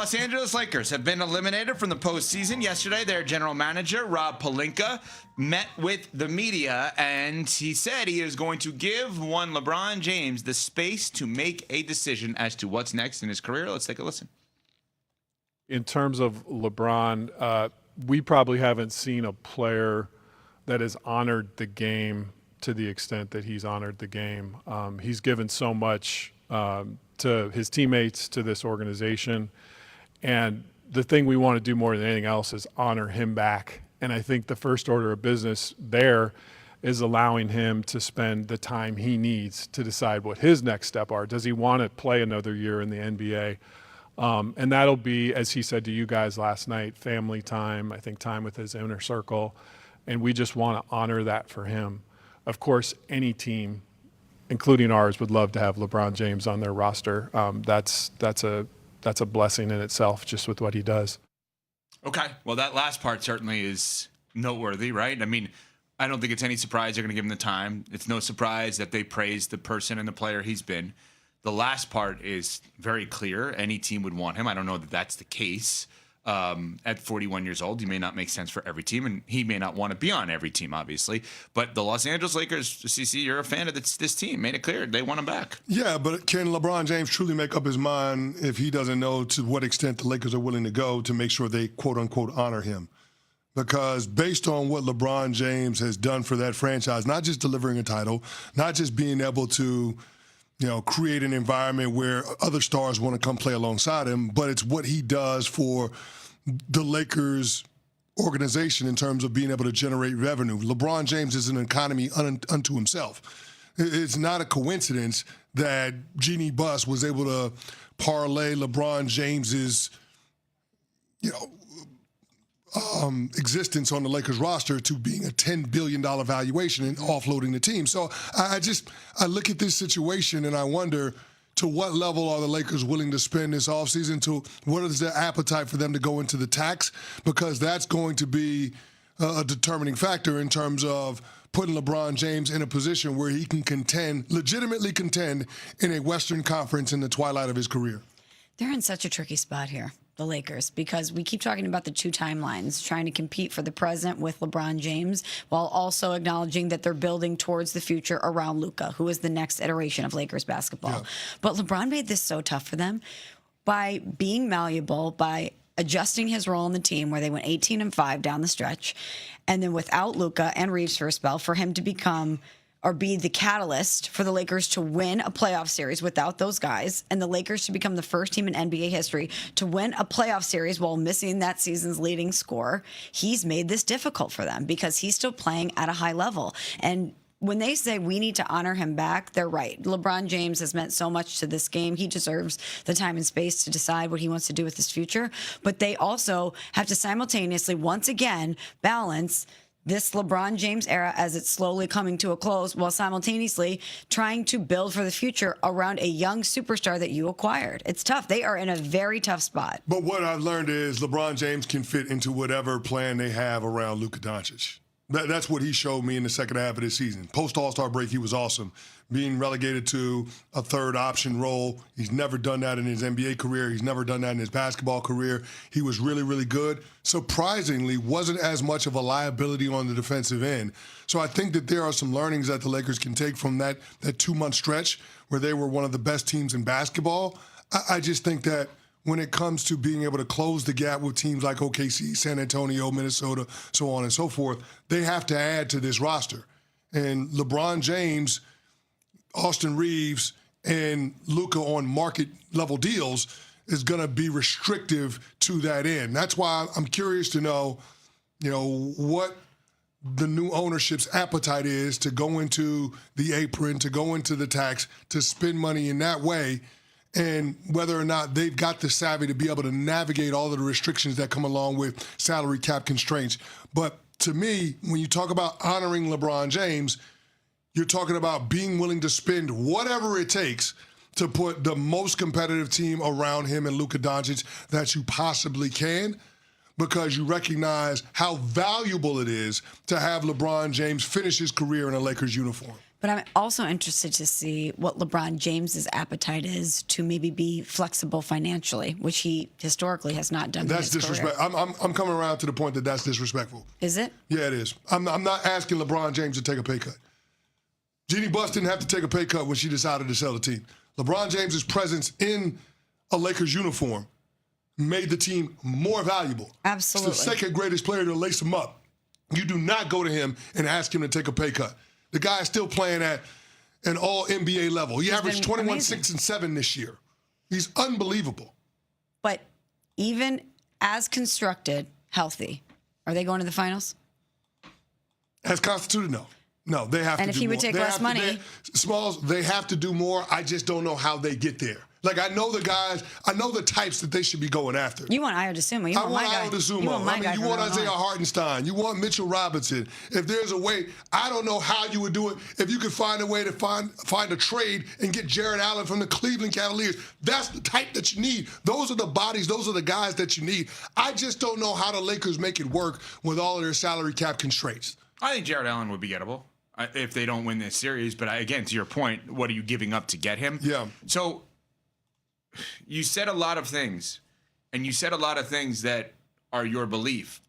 Los Angeles Lakers have been eliminated from the postseason. Yesterday, their general manager, Rob Pelinka, met with the media, and he said he is going to give one LeBron James the space to make a decision as to what's next in his career. Let's take a listen. In terms of LeBron, we probably haven't seen a player that has honored the game to the extent that he's honored the game. He's given so much to his teammates, to this organization. And the thing we want to do more than anything else is honor him back. And I think the first order of business there is allowing him to spend the time he needs to decide what his next step are. Does he want to play another year in the NBA? And that'll be, as he said to you guys last night, family time, I think time with his inner circle. And we just want to honor that for him. Of course, any team, including ours, would love to have LeBron James on their roster. That's a blessing in itself, just with what he does. Okay. Well, that last part certainly is noteworthy, right? I mean, I don't think it's any surprise they're going to give him the time. It's no surprise that they praise the person and the player he's been. The last part is very clear. Any team would want him. I don't know that that's the case. At 41 years old, he may not make sense for every team, and he may not want to be on every team, obviously. But the Los Angeles Lakers, CC, you're a fan of this team. Made it clear they want him back. Yeah, but can LeBron James truly make up his mind if he doesn't know to what extent the Lakers are willing to go to make sure they, quote-unquote, honor him? Because based on what LeBron James has done for that franchise, not just delivering a title, not just being able to create an environment where other stars want to come play alongside him, but it's what he does for the Lakers organization in terms of being able to generate revenue. LeBron James is an economy unto himself. It's not a coincidence that Jeannie Buss was able to parlay LeBron James's, existence on the Lakers roster to being a $10 billion valuation and offloading the team. So I look at this situation and I wonder, to what level are the Lakers willing to spend this offseason? To what is their appetite for them to go into the tax? Because that's going to be a determining factor in terms of putting LeBron James in a position where he can legitimately contend in a Western Conference in the twilight of his career. They're in such a tricky spot here, the Lakers, because we keep talking about the two timelines, trying to compete for the present with LeBron James while also acknowledging that they're building towards the future around Luka, who is the next iteration of Lakers basketball. Yeah. But LeBron made this so tough for them by being malleable, by adjusting his role in the team where they went 18-5 down the stretch, and then without Luka and Reeves for a spell, for him to become or be the catalyst for the Lakers to win a playoff series without those guys, and the Lakers to become the first team in NBA history to win a playoff series while missing that season's leading scorer. He's made this difficult for them because he's still playing at a high level. And when they say we need to honor him back, they're right. LeBron James has meant so much to this game. He deserves the time and space to decide what he wants to do with his future. But they also have to simultaneously, once again, balance this LeBron James era as it's slowly coming to a close while simultaneously trying to build for the future around a young superstar that you acquired. It's tough. They are in a very tough spot. But what I've learned is LeBron James can fit into whatever plan they have around Luka Doncic. That's what he showed me in the second half of this season. Post All-Star break, he was awesome. Being relegated to a third option role. He's never done that in his NBA career. He's never done that in his basketball career. He was really, really good. Surprisingly, wasn't as much of a liability on the defensive end. So I think that there are some learnings that the Lakers can take from that 2-month stretch where they were one of the best teams in basketball. I just think that when it comes to being able to close the gap with teams like OKC, San Antonio, Minnesota, so on and so forth, they have to add to this roster. And LeBron James, Austin Reeves, and Luka on market-level deals is going to be restrictive to that end. That's why I'm curious to know, what the new ownership's appetite is to go into the apron, to go into the tax, to spend money in that way, and whether or not they've got the savvy to be able to navigate all of the restrictions that come along with salary cap constraints. But to me, when you talk about honoring LeBron James, you're talking about being willing to spend whatever it takes to put the most competitive team around him and Luka Doncic that you possibly can, because you recognize how valuable it is to have LeBron James finish his career in a Lakers uniform. But I'm also interested to see what LeBron James's appetite is to maybe be flexible financially, which he historically has not done. That's in his disrespect. career. I'm coming around to the point that that's disrespectful. Is it? Yeah, it is. I'm not asking LeBron James to take a pay cut. Jeannie Buss didn't have to take a pay cut when she decided to sell the team. LeBron James's presence in a Lakers uniform made the team more valuable. Absolutely. It's the second greatest player to lace him up. You do not go to him and ask him to take a pay cut. The guy is still playing at an all-NBA level. He averaged 21, amazing. 6, and 7 this year. He's unbelievable. But even as constructed, healthy, are they going to the finals? As constituted, no. No, they have to do more. And if he would take less money. Smalls, they have to do more. I just don't know how they get there. Like, I know the guys, I know the types that they should be going after. You want Ayo Dosunmu. You I want want my guy. Ayo Dosunmu. You want my I mean, guy you from want Illinois. Isaiah Hartenstein. You want Mitchell Robinson. If there's a way, I don't know how you would do it. If you could find a way to find a trade and get Jared Allen from the Cleveland Cavaliers, that's the type that you need. Those are the bodies. Those are the guys that you need. I just don't know how the Lakers make it work with all of their salary cap constraints. I think Jared Allen would be gettable if they don't win this series. But again, to your point, what are you giving up to get him? Yeah. So you said a lot of things, and you said a lot of things that are your belief.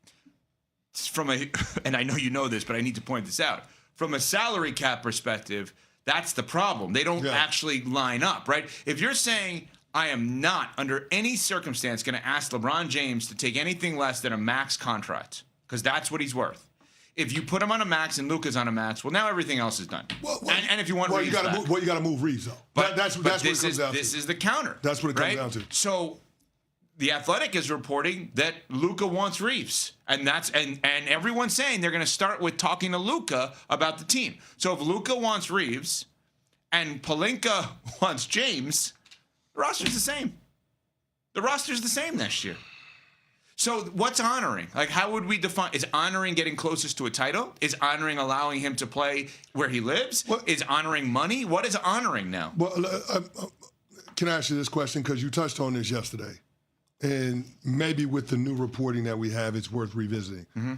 And I know you know this, but I need to point this out. From a salary cap perspective, that's the problem. They don't actually line up, right? If you're saying, I am not under any circumstance going to ask LeBron James to take anything less than a max contract, because that's what he's worth. If you put him on a max and Luka's on a max, well, now everything else is done. And if you want Reeves back. You got to move Reeves, though. That's what it comes down to. This is the counter. That's what it comes down to. So The Athletic is reporting that Luka wants Reeves. And everyone's saying they're going to start with talking to Luka about the team. So if Luka wants Reeves and Pelinka wants James, the roster's the same. The roster's the same next year. So what's honoring? Like, how would we define? Is honoring getting closest to a title? Is honoring allowing him to play where he lives? Is honoring money? What is honoring now? Well, can I ask you this question? Because you touched on this yesterday. And maybe with the new reporting that we have, it's worth revisiting. Mm-hmm.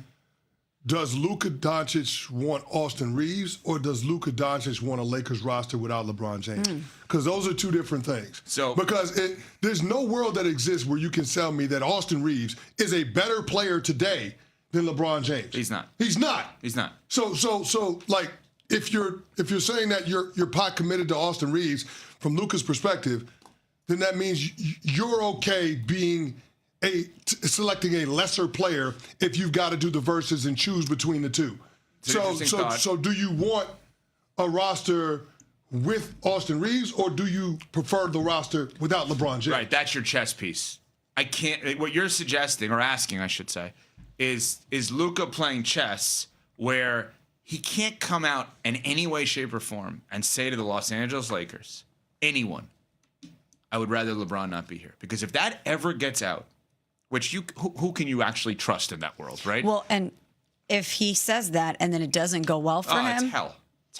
Does Luka Doncic want Austin Reeves, or does Luka Doncic want a Lakers roster without LeBron James? Because those are two different things. Because there's no world that exists where you can tell me that Austin Reeves is a better player today than LeBron James. He's not. He's not. He's not. So like, if you're saying that you're pot committed to Austin Reeves from Luka's perspective, then that means you're okay being selecting a lesser player if you've got to do the verses and choose between the two. So do you want a roster with Austin Reeves, or do you prefer the roster without LeBron James? Right, that's your chess piece. I can't. What you're suggesting, or asking, I should say, is Luka playing chess where he can't come out in any way, shape, or form and say to the Los Angeles Lakers, anyone, I would rather LeBron not be here. Because if that ever gets out, which who can you actually trust in that world, right? Well, and if he says that and then it doesn't go well for him, it's hell.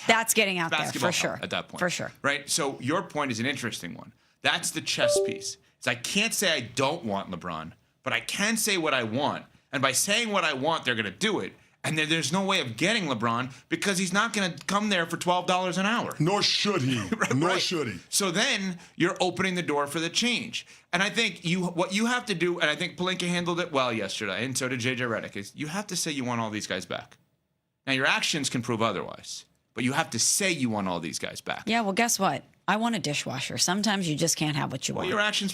That's getting out there for sure. At that point, for sure, right? So your point is an interesting one. That's the chess piece. I can't say I don't want LeBron, but I can say what I want, and by saying what I want, they're going to do it. And there's no way of getting LeBron because he's not going to come there for $12 an hour. Nor should he. Nor should he. So then you're opening the door for the change. And I think what you have to do, and I think Pelinka handled it well yesterday, and so did JJ Redick, is you have to say you want all these guys back. Now, your actions can prove otherwise, but you have to say you want all these guys back. Yeah, well, guess what? I want a dishwasher. Sometimes you just can't have what you want. Your actions